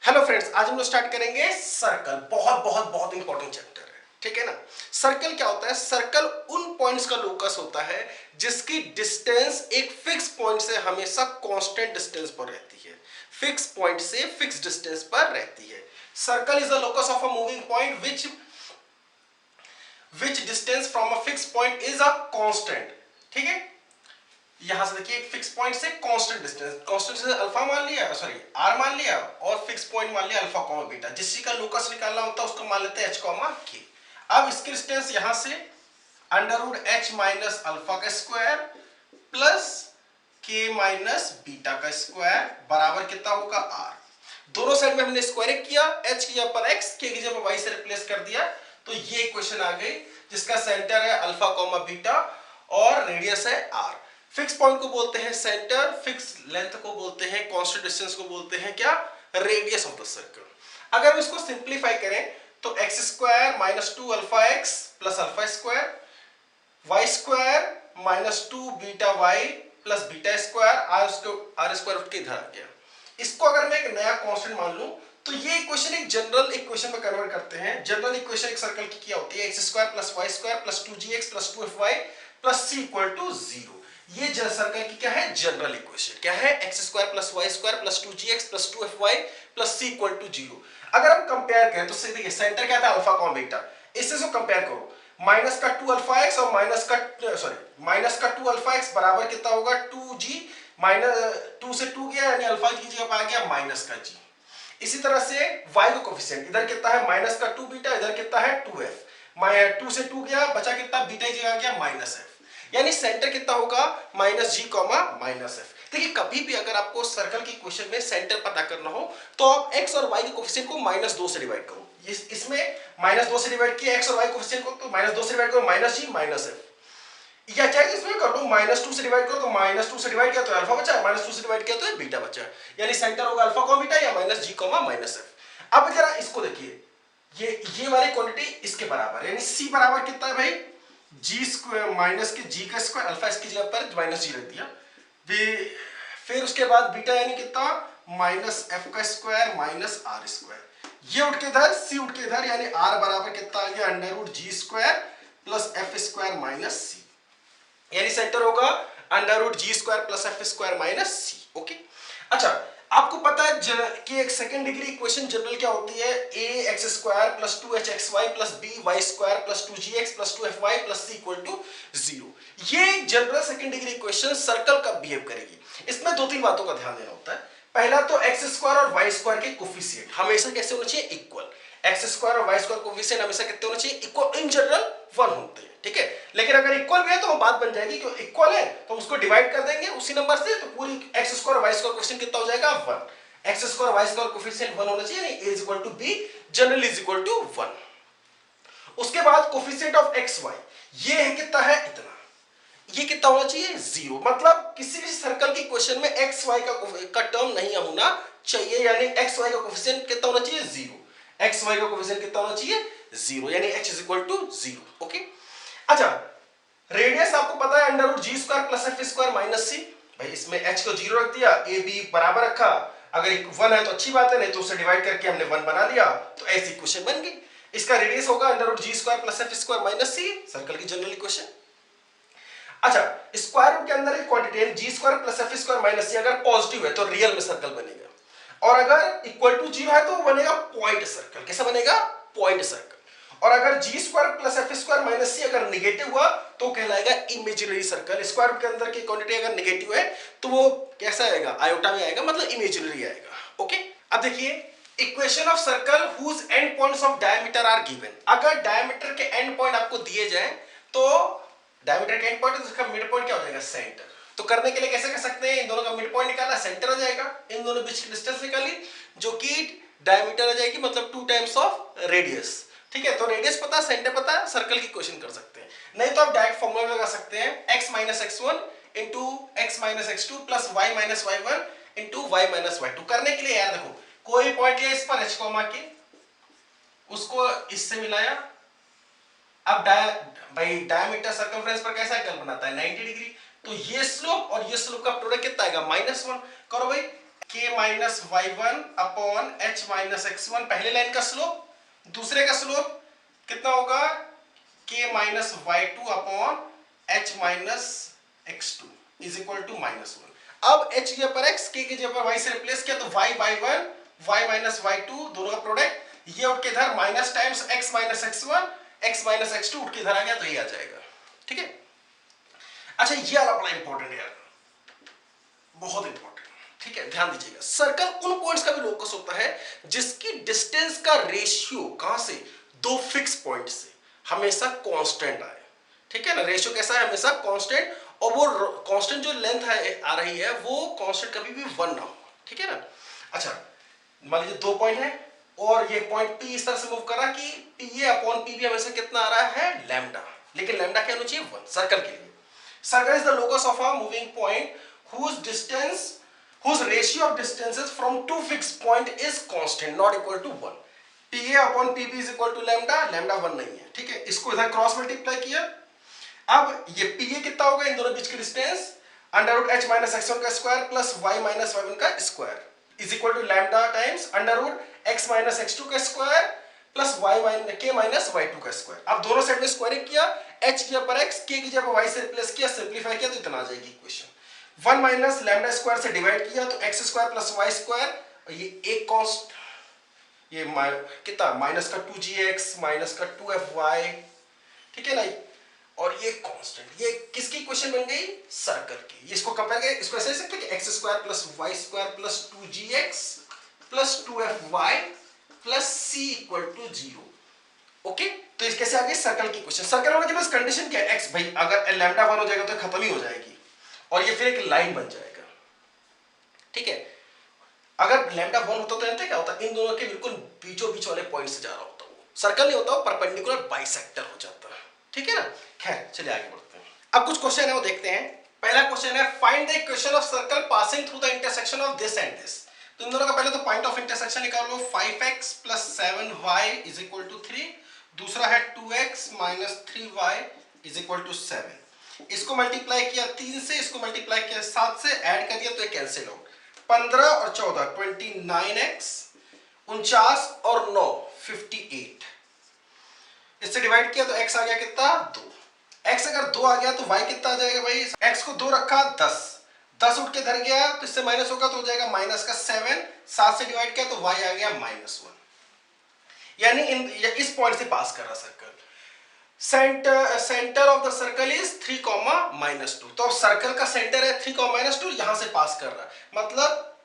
Hello friends, आज हम लोग स्टार्ट करेंगे सर्कल। बहुत बहुत बहुत इंपॉर्टेंट चैप्टर है, ठीक है ना। सर्कल क्या होता है? सर्कल उन पॉइंट्स का लोकस होता है जिसकी डिस्टेंस एक फिक्स पॉइंट से हमेशा कांस्टेंट डिस्टेंस पर रहती है। फिक्स पॉइंट से फिक्स डिस्टेंस पर रहती है। Circle is the locus of a moving point which distance from a fix point is a constant. ठीक है, यहां से देखिए एक फिक्स पॉइंट से कांस्टेंट डिस्टेंस से अल्फा मान लिया, सॉरी आर मान लिया, और फिक्स पॉइंट मान लिया अल्फा कॉमा बीटा। जिस का लोकस निकालना होता है उसको मान लेते हैं एच कॉमा के। अब इसकी डिस्टेंस यहां से under root H minus alpha का square plus K minus beta का स्क्वायर बराबर कितना होगा आर। दोनों साइड में हमने स्क्वायर किया, एच की जगह पर एक्स, के की जगह पर वाई से रिप्लेस कर दिया, तो ये इक्वेशन आ गई जिसका सेंटर है अल्फा कॉमा बीटा और रेडियस है आर। फिक्स पॉइंट को बोलते हैं सेंटर, फिक्स लेंथ को बोलते हैं, कांस्टेंट डिस्टेंस को बोलते हैं क्या? Radius of the circle. अगर हम इसको सिंप्लीफाई करें तो X square minus two alpha X plus alpha square, Y square minus two beta Y plus beta square, R square उठ के इधर आ गया। इसको अगर मैं एक नया कांस्टेंट मान लूं तो ये इक्वेशन एक जनरल इक्वेशन में कन्वर्ट करते हैं। जनरल इक्वेशन एक सर्कल की क्या होती है? X square plus Y square plus two G X plus two F Y plus C equal to zero. ये सर्कल की क्या है? General equation. क्या है? X square plus Y square plus two G X plus two F Y plus C equal to zero. अगर हम compare करें तो देखिए सेंटर क्या था? Alpha comma beta. इससे जो कंपेयर करो, माइनस का टू अल्फा एक्स और माइनस का टू अल्फा एक्स बराबर कितना होगा? टू जी, माइनस टू से टू गया यानी अल्फा की जगह आ गया माइनस का जी। इसी तरह से y का कोफिशिएंट इधर कितना है? माइनस का टू बीटा, इधर कितना है? Two F. टू से टू गया, बचा कितना? बीटा की जगह आ गया माइनस एफ। यानी सेंटर कितना होगा? माइनस जी कॉमा माइनस एफ। देखिए कभी भी अगर आपको सर्कल की क्वेश्चन में सेंटर पता करना हो तो आप x और y के कोफिशिएंट को माइनस दो से डिवाइड करो। इसमें माइनस दो से डिवाइड किया x और y कोफिशिएंट को, तो माइनस दो से डिवाइड करो माइनस जी माइनस एफ। या चाहे इसमें कर लो माइनस टू से डिवाइड करो, तो माइनस टू से डिवाइड किया तो अल्फा बचा, माइनस टू से डिवाइड किया तो बीटा बचा। यानी सेंटर होगा अल्फा कॉमा बीटा या माइनस जी कॉमा माइनस एफ। अब जरा इसको देखिए, ये वाली क्वांटिटी इसके बराबर, यानी सी बराबर कितना है भाई? जी स्क्वायर माइनस के जी का स्क्वायर, अल्फा इसकी जगह पर माइनस जी रख दिया। फिर उसके बाद बीटा यानी कितना? माइनस एफ का स्क्वायर माइनस आर स्क्वायर। ये उठ के इधर, सी उठ के इधर, यानी आर बराबर कितना आ गया? Under root G square plus F square minus C. यानी सेंटर होगा under root G square plus F square minus C. Okay, अच्छा आपको पता है कि एक सेकंड डिग्री इक्वेशन जनरल क्या होती है? A X square plus two H X Y plus B Y square plus two G X plus two F Y plus C equal to zero. ये general second degree equation circle का behave करेगी। इसमें दो तीन बातों का ध्यान देना होता है। पहला तो एक्स स्क्वायर और वाई स्क्वायर के कोफिशिएंट हमेशा कैसे होना चाहिए? इक्वल। एक्स स्क्वायर और वाई स्क्वायर कोफिशिएंट हमेशा कितने होने चाहिए? इक्वल। इन जनरल वन होते हैं, ठीक है। लेकिन अगर इक्वल भी है तो बात बन जाएगी कि इक्वल है तो उसको डिवाइड कर देंगे उसी नंबर से, तो पूरी एक्स स्क्वायर और वाई स्क्वायर कोफिशिएंट कितना हो जाएगा? One. X square Y square coefficient one होना चाहिए, यानी a is equal to b, general is equal to one. उसके बाद कोफिशिएंट ऑफ एक्स वाई, ये है कितना है? इतना। ये कितना होना चाहिए? जीरो। मतलब किसी भी सर्कल की क्वेश्चन में एक्स वाई का टर्म नहीं होना चाहिए, यानी एक्स वाई का कोफिशिएंट कितना होना चाहिए? जीरो। एक्स वाई का कोफिशिएंट कितना होना चाहिए? जीरो, यानी h is equal to zero. Okay, अच्छा रेडियस आपको पता है under root G square plus F square minus C. भाई इसमें h को जीरो रख दिया, ए बी बराबर रखा। अगर वन है तो अच्छी बात है, नहीं तो उसे डिवाइड करके हमने वन बना लिया, तो ऐसी इक्वेशन बन गई। इसका रेडियस होगा under root G square plus F square minus C, circle की जनरल इक्वेशन। अच्छा, स्क्वायर रूट के अंदर एक क्वांटिटी है G square plus F square minus C, अगर पॉजिटिव है तो रियल में सर्कल बनेगा, और अगर इक्वल टू जीरो है तो बनेगा पॉइंट सर्कल। कैसा बनेगा? Point circle. और अगर G square plus F square minus C अगर निगेटिव हुआ तो कहलाएगा इमेजिनरी सर्कल। स्क्वायर रूट के अंदर की क्वांटिटी अगर निगेटिव है तो वो कैसा आएगा? आयोटा में आएगा, मतलब इमेजिनरी आएगा। ओके, अब देखिए equation of circle whose end points of diameter are given. अगर डायमीटर के एंड पॉइंट आपको दिए जाए तो डायमीटर का एंड पॉइंट, उसका मिड पॉइंट क्या हो जाएगा? सेंटर। तो करने के लिए कैसे कर सकते हैं? इन दोनों का मिड पॉइंट निकालना, सेंटर आ जाएगा। इन दोनों बीच की डिस्टेंस निकाली जो कि डायमीटर आ जाएगी, मतलब टू टाइम्स ऑफ रेडियस। ठीक है, तो रेडियस पता, सेंटर पता, सर्कल की क्वेश्चन कर सकते हैं। नहीं तो आप डायरेक्ट फॉर्मूला लगा सकते हैं, x minus X one into X minus X two plus Y minus Y one into Y minus Y two. करने के लिए यार देखो, कोई पॉइंट लिया इस पर h कॉमा के, उसको इससे मिलाया। अब भाई डायमीटर सर्कमफ्रेंस पर कैसा एंगल बनाता है? 90 डिग्री। तो ये स्लोप और ये स्लोप का प्रोडक्ट कितना आएगा? Minus one. करो भाई, k minus y1 upon h minus x1, पहले लाइन का स्लोप, दूसरे का स्लोप कितना होगा k minus y2 upon h minus x2 is equal to -1। अब h की जगह पर x, k की जगह पर y से रिप्लेस किया तो y y1 y minus y2 दोनों का प्रोडक्ट, ये उठ के इधर minus times x minus x1 x minus x2 उठ के इधर आ गया तो ये आ जाएगा। ठीक है, अच्छा ये वाला बड़ा इंपॉर्टेंट है यार, बहुत इंपॉर्टेंट। ठीक है, ध्यान दीजिएगा, सर्कल उन पॉइंट्स का भी लोकस होता है जिसकी डिस्टेंस का रेशियो कहां से, दो फिक्स पॉइंट से हमेशा कांस्टेंट आए। ठीक है ना, रेशियो कैसा है, हमेशा कांस्टेंट, और वो कांस्टेंट जो लेंथ है आ रही है वो कांस्टेंट कभी भी 1 ना हो। ठीक है ना, अच्छा मान लीजिए दो पॉइंट है और ये पॉइंट P इस तरह से मूव कर रहा कि PA अपॉन PB हमेशा कितना आ रहा है, लैम्डा, लेकिन लैम्डा क्या होना चाहिए, 1 सर्कल के लिए। Circle is the locus of a moving point whose distance whose ratio of distances from two fixed point is constant not equal to 1। PA upon PB is equal to lambda, lambda 1 नहीं है। ठीक है, इसको इधर cross multiply किया, अब ये PA कितना होगा, इन दोनों बीच की distance under root h minus x1 का square plus y minus y1 का square is equal to lambda times under root x minus x2 का square plus k minus y2 का स्क्वायर। अब दोनों साइड में स्क्वायरिंग किया, h की जगह पर x, k की जगह पर y से रिप्लेस किया, सिंपलीफाई किया तो इतना आ जाएगी इक्वेशन। 1 माइनस लैम्डा स्क्वायर से डिवाइड किया तो x square plus y square, ये एक कॉस्ट, ये कितना माइनस का 2gx माइनस का 2fy। ठीक है ना, और ये कांस्टेंट, ये किसकी इक्वेशन बन गई, सर्कल की। इसको कंपेयर करें, इसको ऐसे लिख सकते हैं कि x square plus y square plus 2gx plus 2fy plus c equal to 0। Okay, तो इस कैसे आ गई सर्कल की इक्वेशन। सर्कल होने के बाद कंडीशन क्या है, x भाई अगर लैम्डा 1 हो जाएगा तो खत्म ही हो जाएगी और ये फिर एक लाइन बन जाएगा। ठीक है, अगर लैम्डा 1 होता तो जानते क्या होता, इन दोनों के बिल्कुल बीचों बीच वाले पॉइंट से जा रहा होता, वो सर्कल नहीं होता, परपेंडिकुलर बाइसेक्टर हो जाता है। ठीक है ना, खैर चलिए आगे बढ़ते हैं। अब कुछ क्वेश्चन है वो देखते हैं। पहला क्वेश्चन है find the equation of circle passing through the intersection of this and this. तो इन दोनों का पहले तो पॉइंट ऑफ इंटरसेक्शन निकाल लो, 5x plus 7y is equal to 3, दूसरा है 2x minus 3y is equal to 7। इसको मल्टीप्लाई किया 3 से, इसको मल्टीप्लाई किया 7 से, ऐड कर दिया तो ये कैंसिल आउट, 15 और 14 29x, 49 और 9 58। इससे डिवाइड किया तो x आ गया कितना, 2। x अगर 2 आ गया तो y कितना आ जाएगा भाई, x को 2 रखा 10, 10 उठ के धर गया तो इससे माइनस होगा तो हो जाएगा माइनस का 7, 7 से डिवाइड किया तो y आ गया -1। यानी इस पॉइंट से पास कर रहा circle. Centre of the circle is 3, -2। तो सर्कल का सेंटर है 3, -2, यहां से पास कर रहा है, मतलब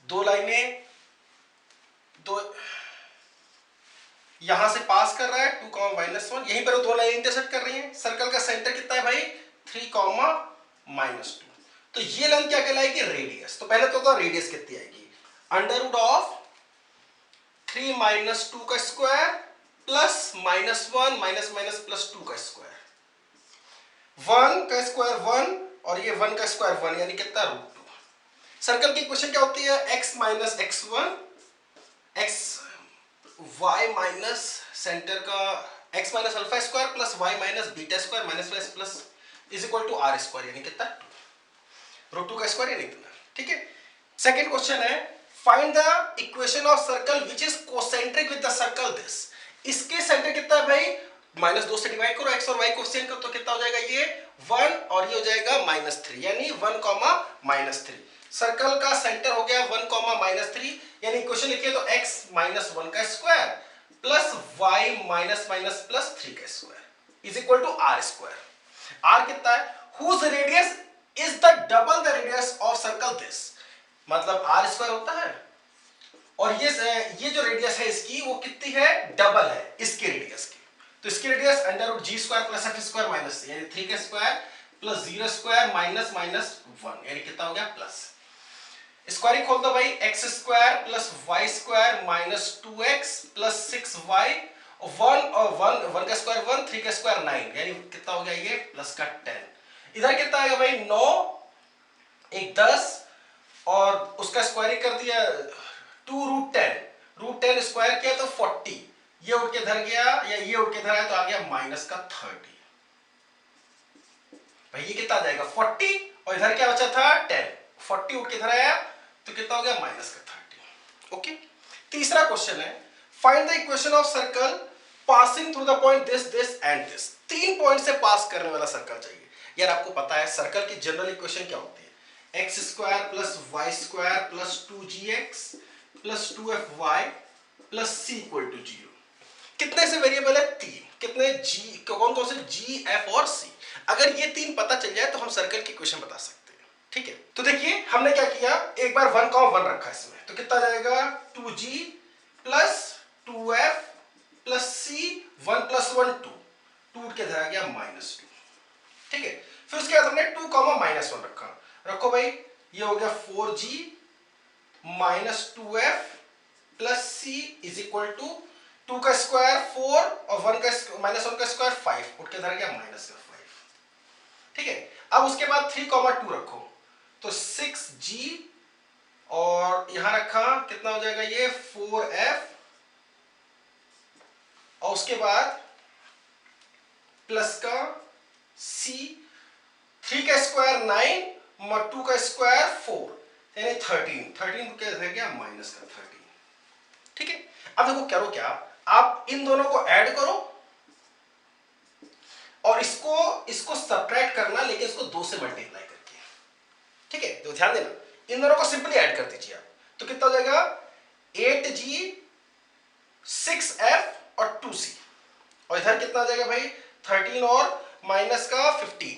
दो लाइनें, दो यहां से पास कर रहा है 2, -1, यहीं पर दो लाइन इंटरसेक्ट कर रही हैं। सर्कल का सेंटर कितना है भाई, 3, -2। तो ये लाइन क्या कहलाएगी, रेडियस। तो पहले तो रेडियस कितनी आएगी, अंडर रूट ऑफ 3 - 2 का square plus -1 minus minus plus 2 का स्क्वायर, 1 का स्क्वायर 1 और ये 1 का स्क्वायर 1, यानी कितना, √2। सर्कल की इक्वेशन क्या होती है, x minus x1 x y minus centre का x minus alpha square plus y minus beta square minus plus is equal to r square, यानी कितना, √2 का स्क्वायर, यानी इतना। ठीक है, सेकंड क्वेश्चन है find the equation of circle which is concentric with the circle this. इसके centre कितना है भाई, -2 से डिवाइड करो, x और y कोसेंट करो तो कितना हो जाएगा, ये 1 और ये हो जाएगा -3, यानी 1, -3। सर्कल का सेंटर हो गया 1, -3, यानी इक्वेशन लिखिए तो x -1 का square plus y minus minus plus 3 का square is equal to r square. r कितना है, whose radius is the double the radius of circle this, मतलब r स्क्वायर होता है और ये जो रेडियस है इसकी वो कितनी है, डबल है इसके रेडियस की। तो इसकी radius under root g square plus f square minus, यानी 3 का square plus 0 square minus minus 1, यानी कितना हो गया, प्लस। स्क्वायरिंग खोल दो भाई, x square plus y square minus 2x plus 6y, 1 का स्क्वायर 1, 3 का स्क्वायर 9, यानी कितना हो गया, ये प्लस का 10। इधर कितना आएगा भाई, 9, एक 10 और उसका स्क्वायरिंग कर दिया 2√10 स्क्वायर किया तो 40, ये उठ के धर गया या ये उठ के धर आया तो आ गया माइनस का 30। भाई ये कितना आ जाएगा, 40 और इधर क्या बचा था, 10, 40 उठ के धर आया तो कितना हो गया माइनस का 30। ओके, तीसरा क्वेश्चन है find the equation of circle passing through the point this this and this. 3 point से पास करने वाला सर्कल चाहिए। यार आपको पता है सर्कल की जनरल इक्वेशन क्या होती है, X square plus Y square plus 2gx plus 2fy plus c equal to 0। कितने से वेरिएबल है, 3। कितने जी, कौन कौन से, जी, एफ और सी। अगर ये 3 पता चल जाए तो हम सर्कल की इक्वेशन बता सकते हैं। ठीक है, तो देखिए हमने क्या किया, एक बार 1, 1 रखा इसमें, तो कितना जाएगा 2g plus 2f plus c, 1 plus 1 2, टूट के धरा गया -2। ठीक है, फिर उसके बाद हमने 2, -1 रखा। रखो भाई, ये हो गया 4g minus 2f plus c is equal to 2 का स्क्वायर 4 और 1 का -1 का स्क्वायर 5, उठ के धर गया -5। ठीक है, अब उसके बाद 3, 2 रखो, तो 6g और यहां रखा कितना हो जाएगा ये 4f और उसके बाद प्लस का c, 3 का स्क्वायर 9 और 2 का स्क्वायर 4 यानी 13 के रह गया -13। ठीक है, अब देखो करो क्या, आप इन दोनों को ऐड करो और इसको सब्ट्रैक्ट करना, लेकिन इसको 2 से मल्टीप्लाई करके। ठीक है, तो ध्यान देना, इन दोनों को सिंपली ऐड कर दीजिए आप, तो कितना हो जाएगा 8g 6f और 2c, और इधर कितना आ जाएगा भाई 13 और माइनस का 15,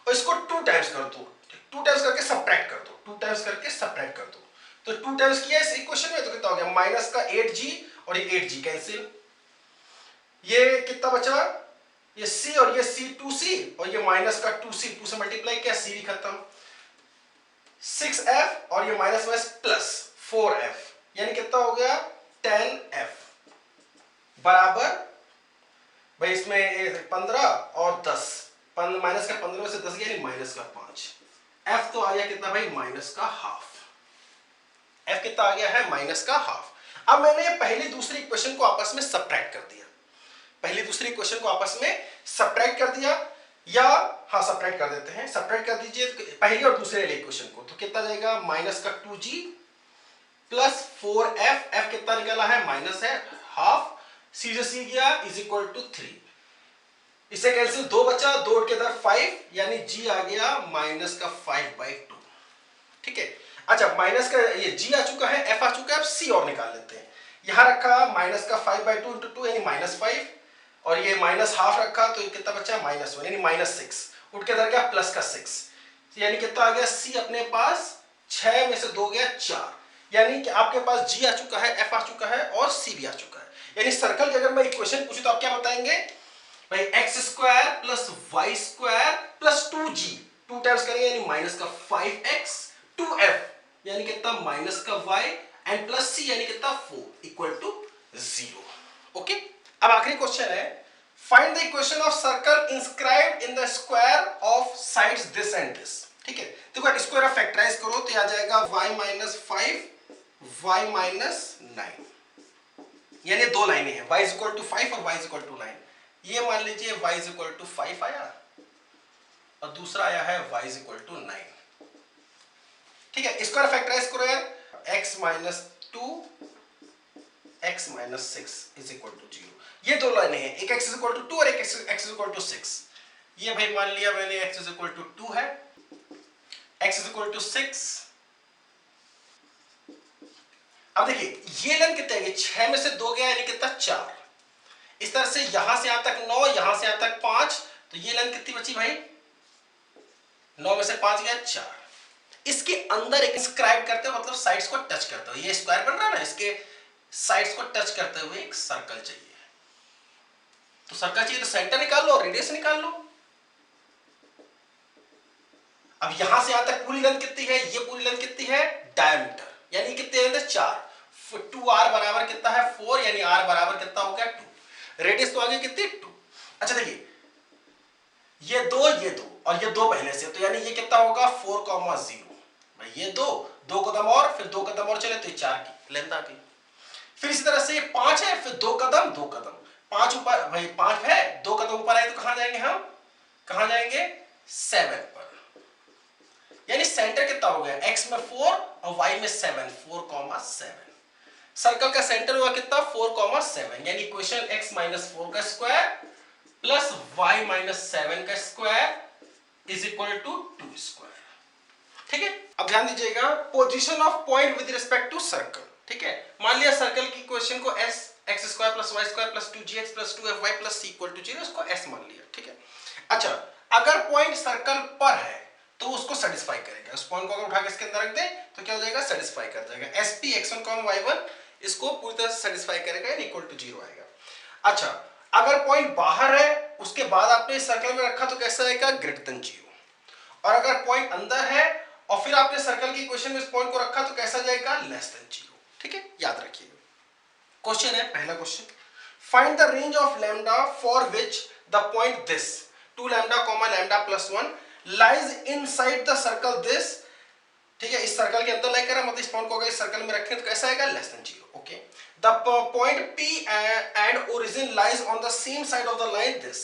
और इसको 2 टाइम्स कर दो, 2 टाइम्स करके सब्ट्रैक्ट कर दो, 2 टाइम्स करके सब्ट्रैक्ट कर दो, तो 2 टाइम्स किया इस इक्वेशन में, तो कितना हो गया माइनस का 8g और ये 8g कैंसिल, ये कितना बचा, ये c और ये c 2c और ये माइनस का 2c, 2 से मल्टीप्लाई किया, c भी खत्म, 6f और ये माइनस माइनस प्लस 4f, यानी कितना हो गया 10f बराबर भाई इसमें 15 और 10, माइनस का 15 में से 10 गया, यानी माइनस का 5। f तो आ गया कितना भाई माइनस का हाफ, f कितना आ गया है माइनस का हाफ। अब मैंने पहली दूसरी इक्वेशन को आपस में सब्ट्रैक्ट कर दिया, पहली दूसरी इक्वेशन को आपस में सब्ट्रैक्ट कर दिया, या हाँ सब्ट्रैक्ट कर देते हैं, सब्ट्रैक्ट कर दीजिए पहली और दूसरे वाली इक्वेशन को, तो कितना जाएगा माइनस का 2g प्लस 4f, f कितना निकला है माइनस है हाफ, c से c गया इज इक्वल टू 3, इसे कैंसिल 2 बचा, 2 के इधर 5, यानी g आ गया माइनस का 5/2। ठीक है, अच्छा माइनस का ये g आ चुका है, f आ चुका है, अब c और निकाल लेते हैं। यहां रखा माइनस का 5/2 इंटू 2 यानी -5, और ये माइनस हाफ रखा तो ये कितना बचा -1 यानी -6, उठ के इधर गया प्लस का 6, यानी कितना आ गया c अपने पास 6 में से 2 गया 4, यानी कि आपके पास g आ चुका है, f आ चुका है और c भी आ चुका है। यानी सर्कल की अगर मैं इक्वेशन पूछूं तो आप क्या बताएंगे भाई x square plus Y square plus 2g, 2 times करेंगे यानी माइनस का 5x 2f यानी कितना माइनस का y एंड प्लस c यानी कितना 4 इक्वल टू 0। ओके, अब आखिरी क्वेश्चन है find the equation of circle inscribed in the square of sides this and this. ठीक है, देखो स्क्वायर ऑफ फैक्टराइज करो तो आ जाएगा y माइनस 5 y माइनस 9, यानी 2 लाइनें हैं, y इज इक्वल टू 5 और y इज इक्वल टू 9। ये मान लीजिए y इज इक्वल टू 5 आया और दूसरा आया है y इज इक्वल टू 9। ठीक है, स्क्वायर फैक्टराइज करो यार, x minus 2 x minus 6 is equal to 0। ये 2 लाइनें हैं, एक x इज इक्वल टू 2 और एक x इज इक्वल टू 6। ये भाई मान लिया मैंने x इज इक्वल टू 2 है, x इज इक्वल टू 6। अब देखिए ये लेंथ कितने है, 6 में से 2 गया यानी कितना 4, इस तरह से यहां से यहां तक 9, यहां से यहां तक 5, तो ये लेंथ कितनी बची भाई 9 में से 5 गया 4। इसके अंदर एक इंस्क्राइब करते हुए मतलब साइड्स को टच करते हुए, ये स्क्वायर बन रहा है ना, इसके साइड्स को टच करते हुए एक सर्कल चाहिए। तो सर्कल चाहिए तो सेंटर निकाल लो और रेडियस निकाल लो। अब यहां से यहां तक पूरी लेंथ कितनी है, ये पूरी लेंथ कितनी है डायमीटर, यानी कितने लेंथ है 4, 2r बराबर कितना है 4, यानी r बराबर कितना हो गया 2, रेडियस तो आ गई कितनी 2। अच्छा देखिए ये 2 और ये 2 पहले से, तो यानी ये कितना होगा 4,0 भाई, ये 2 कदम और फिर 2 कदम और चले तो ये 4 की लेंथ आ गई। फिर इसी तरह से ये 5 है, फिर 2 कदम 5 ऊपर भाई 5 है, 2 कदम ऊपर आए तो कहां जाएंगे हम, कहां जाएंगे 7 पर, यानी सेंटर कितना हो गया, x में 4 और y में 7, 4,7। सर्कल का सेंटर हुआ कितना, 4,7, यानी इक्वेशन x माइनस 4 का स्क्वायर प्लस y माइनस 7 का square is equal to 2 square. ठीक है, अब ध्यान दीजिएगा, position of point with respect to circle. ठीक है, मान लिया सर्कल की इक्वेशन को s x square plus y square plus 2gx plus 2fy plus c equal to 0, इसको s मान लिया। ठीक है, अच्छा अगर पॉइंट सर्कल पर है तो उसको सेटिस्फाई करेगा, उस पॉइंट को अगर उठा के इसके अंदर रख दे तो क्या हो जाएगा, सेटिस्फाई कर जाएगा। sp x1 y1 इसको पूरी तरह से सेटिस्फाई करेगा, यानी इक्वल टू 0 आएगा। अच्छा अगर पॉइंट बाहर है उसके बाद आपने इस सर्कल में रखा तो कैसा आएगा, ग्रेटर देन 0। और अगर पॉइंट अंदर है और फिर आपने सर्कल की इक्वेशन में इस पॉइंट को रखा तो कैसा जाएगा, लेस देन 0। ठीक है, याद रखिएगा। क्वेश्चन है, पहला question, find the range of lambda for which the point this 2 lambda comma lambda plus 1 lies inside the circle this. ठीक है, इस सर्कल के अंदर लाइक करा, मतलब इस पॉइंट को अगर इस सर्कल में रखें तो कैसा आएगा, less than 0। Okay, the point P and origin lies on the same side of the line this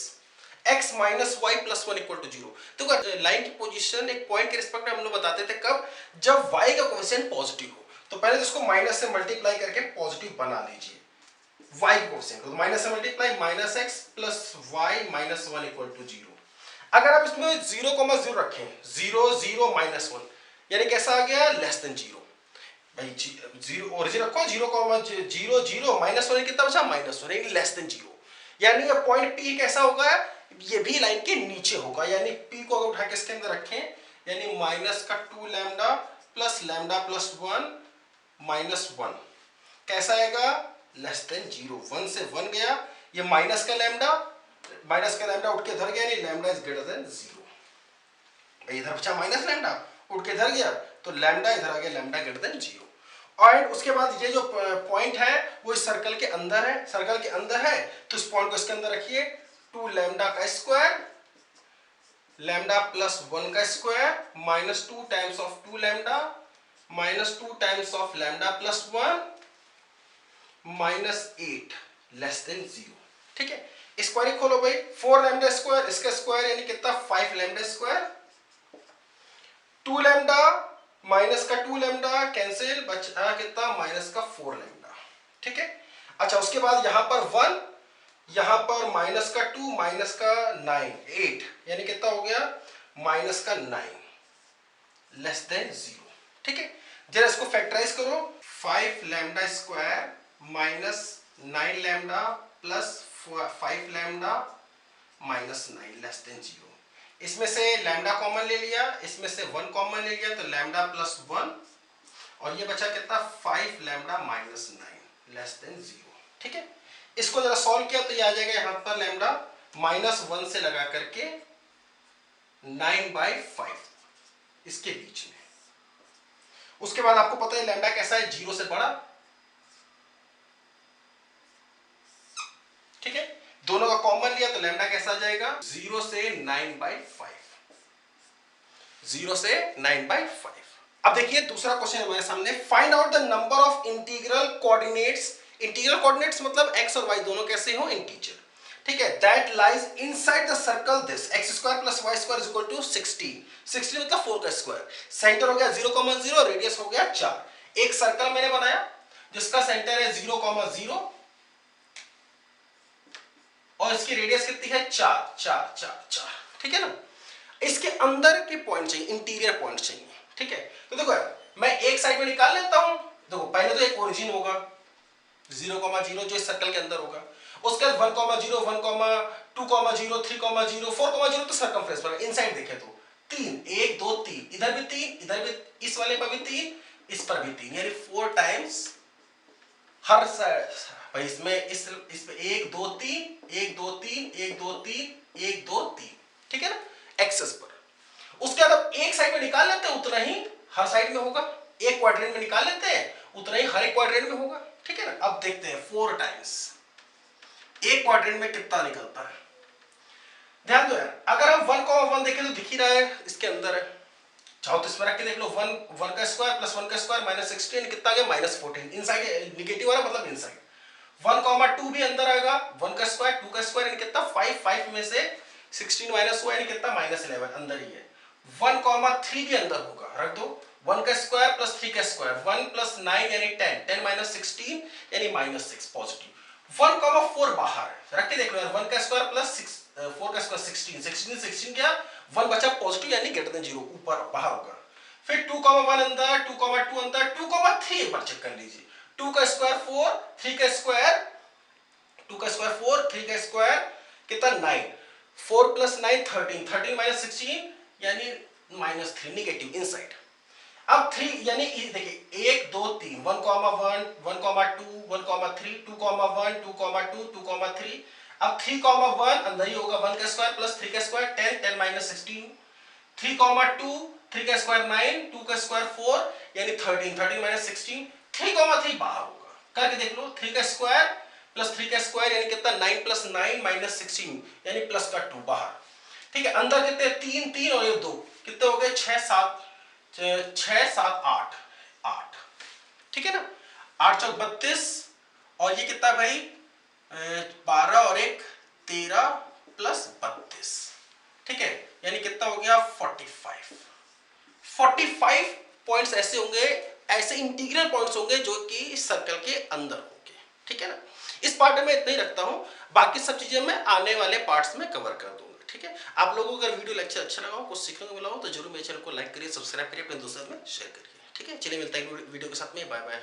x minus Y plus 1 equal to 0। तो लाइन की पोजीशन एक पॉइंट के रिस्पेक्ट में हम लोग बताते थे कब, जब y का कोएफिशिएंट पॉजिटिव हो। तो पहले इसको माइनस से मल्टीप्लाई करके पॉजिटिव बना लीजिए, y का कोएफिशिएंट तो माइनस से multiply minus x plus Y minus 1 equal to 0। अगर आप इसमें 0,0 रखें, 0 0 माइनस 1 यानी कैसा आ गया, लेस देन 0। भाई 0 ओरिजिन रखो, 0,0 0 माइनस 1 कितना बचा, माइनस 1, यानी लेस देन 0। यानी ये पॉइंट P कैसा होगा, ये भी लाइन के नीचे होगा, यानी P को अगर उठा के इसके अंदर रखें, यानी माइनस का 2 लैम्डा प्लस 1 माइनस 1 कैसा आएगा, लेस देन 0। 1 से 1 गया, ये माइनस का लैम्डा उठ के इधर गया, यानी लैम्डा इज ग्रेटर देन 0। भाई इधर बचा माइनस लैम्डा, उठ के इधर गया तो लैम्डा इधर आ गया, लैम्डा ग्रेटर देन 0। और उसके बाद ये जो पॉइंट है वो इस सर्कल के अंदर है, सर्कल के अंदर है तो इस पॉइंट को इसके अंदर रखिए, 2 लैम्डा का स्क्वायर लैम्डा प्लस 1 का square minus 2 times of 2 lambda minus 2 times of lambda plus 1 minus 8 less than 0। ठीक है, स्क्वायर खोलो भाई, 4 लैम्डा स्क्वायर, इसका स्क्वायर यानी कितना, 5 लैम्डा स्क्वायर, 2 लैम्डा माइनस का 2 लैम्डा कैंसिल, बचा कितना, माइनस का 4 लैम्डा। ठीक है, अच्छा उसके बाद यहां पर 1, यहां पर माइनस का 2 माइनस का 9 8 यानी कितना हो गया, माइनस का 9 लेस देन 0। ठीक है, जरा इसको फैक्टराइज करो, 5 lambda square minus 9 lambda plus 5 lambda minus 9 less than 0। इसमें से लैम्डा कॉमन ले लिया, इसमें से 1 कॉमन ले लिया, तो लैम्डा प्लस 1 और ये बचा कितना, 5 लैम्डा माइनस 9 लेस देन 0। ठीक है, इसको जरा सॉल्व किया तो ये आ जाएगा, यहां पर लैम्डा माइनस 1 से लगा करके 9/5 इसके बीच में। उसके बाद आपको पता है लैम्डा कैसा है, 0 से बड़ा। ठीक है, दोनों का कॉमन लिया तो लैम्डा कैसा आ जाएगा, 0 से 9/5, 0 से 9/5। अब देखिए दूसरा क्वेश्चन हमारे सामने, find out the number of integral coordinates. Integral coordinates मतलब x और y दोनों कैसे हो, इंटीजर। ठीक है, that lies inside the circle this x² + y² is equal to 60 मतलब 4 का स्क्वायर। सेंटर हो गया 0,0, रेडियस हो गया 4। एक सर्कल मैंने बनाया जिसका सेंटर है 0,0 और इसकी रेडियस कितनी है, 4 4 4 4। ठीक है ना, इसके अंदर के पॉइंट चाहिए, इंटीरियर पॉइंट चाहिए। ठीक है, तो देखो मैं एक साइड में निकाल लेता हूं। देखो पहले तो एक ओरिजिन होगा 0,0 जो इस सर्कल के अंदर होगा, उसके बाद 1,0 1,2,0 3,0 4,0 तो सर्कमफ्रेंस पर। इनसाइड देखें तो 3 1 2 3, इधर भी 3, इधर भी, इस वाले पर भी 3, इस पर भी 3, यानी 4 टाइम्स हर साइड। भाई इसमें इसमें 1 2 3 1 2 3 1 2 3 1 2 3। ठीक है ना, एक्सेस पर। उसके बाद अब एक साइड में निकाल लेते हैं, उतना ही हर साइड में होगा। एक क्वाड्रेंट में निकाल लेते हैं, उतना ही हर एक क्वाड्रेंट में होगा। ठीक है ना, अब देखते हैं 4 टाइम्स एक क्वाड्रेंट में कितना निकलता है। ध्यान दो यार, अगर हम 1,1 देखें तो दिख ही रहा है इसके अंदर है, चाहो तो इसमें रख के देख लो, 1 का स्क्वायर प्लस 1 का स्क्वायर माइनस 16 कितना आ गया, माइनस 14। इनसाइड निगेटिव वाला मतलब इनसाइड। 1,2 भी अंदर आएगा, 1 का स्क्वायर 2 का स्क्वायर यानी कितना 5 5 में से 16 माइनस हुआ यानी कितना, माइनस 11 अंदर ही है। 1,3 भी अंदर होगा, रख दो 1 का स्क्वायर प्लस 3 का स्क्वायर, 1 प्लस 9 यानी 10, 10 माइनस 16 यानी -6 पॉजिटिव। 1,4 बाहर है, रख के देख लो यार, 1 का स्क्वायर प्लस 4 का स्क्वायर 16, 16 क्या 1 बचा पॉजिटिव यानी ग्रेटर देन 0, ऊपर बाहर होगा। फिर 2,1 अंदर, 2,2 अंदर, 2,3 एक बार चेक कर लीजिए, 2 का स्क्वायर 4, 3 का स्क्वायर 2 का स्क्वायर 4, 3 का स्क्वायर कितना 9, 4 प्लस 9 13, 13 माइनस 16 यानी -3 नेगेटिव इनसाइड। अब 3 यानी देखिए 1 2 3, 1,1 1,2 1,3 2,1 2,2 2,3। अब 3,1 अंदर ही होगा, 1 का स्क्वायर प्लस 3 का स्क्वायर 10, 10 माइनस 16, 3,2 3 का स्क्वायर 9, 2 का स्क्वायर 4 यानी 13, 13 माइनस 16, 3,3 बाहर होगा, करके देख लो, 3 का स्क्वायर प्लस 3 का स्क्वायर यानी कितना 9 प्लस 9 माइनस 16 यानी प्लस का 2 बाहर। ठीक है, अंदर कितने 3 3 और ये 2 कितने हो गए 6 7 6 7 8 8। ठीक है ना, 8 चौक 32 और ये कितना भाई 12 और 1 13 प्लस 32। ठीक है, यानी कितना हो गया 45। 45 पॉइंट्स ऐसे होंगे, ऐसे इंटीग्रल पॉइंट्स होंगे जो कि इस सर्कल के अंदर होंगे। ठीक है ना, इस पार्ट में इतना ही रखता हूं, बाकी सब चीजें मैं आने वाले पार्ट्स में कवर कर दूंगा। ठीक है, आप लोगों को अगर वीडियो लेक्चर अच्छा लगा हो, कुछ सीखने को मिला हो तो जरूर मेरे चैनल को लाइक करिए, सब्सक्राइब करिए, अपने दोस्तों में शेयर करिए। ठीक है, चलिए मिलते हैं वीडियो के साथ में, बाय बाय।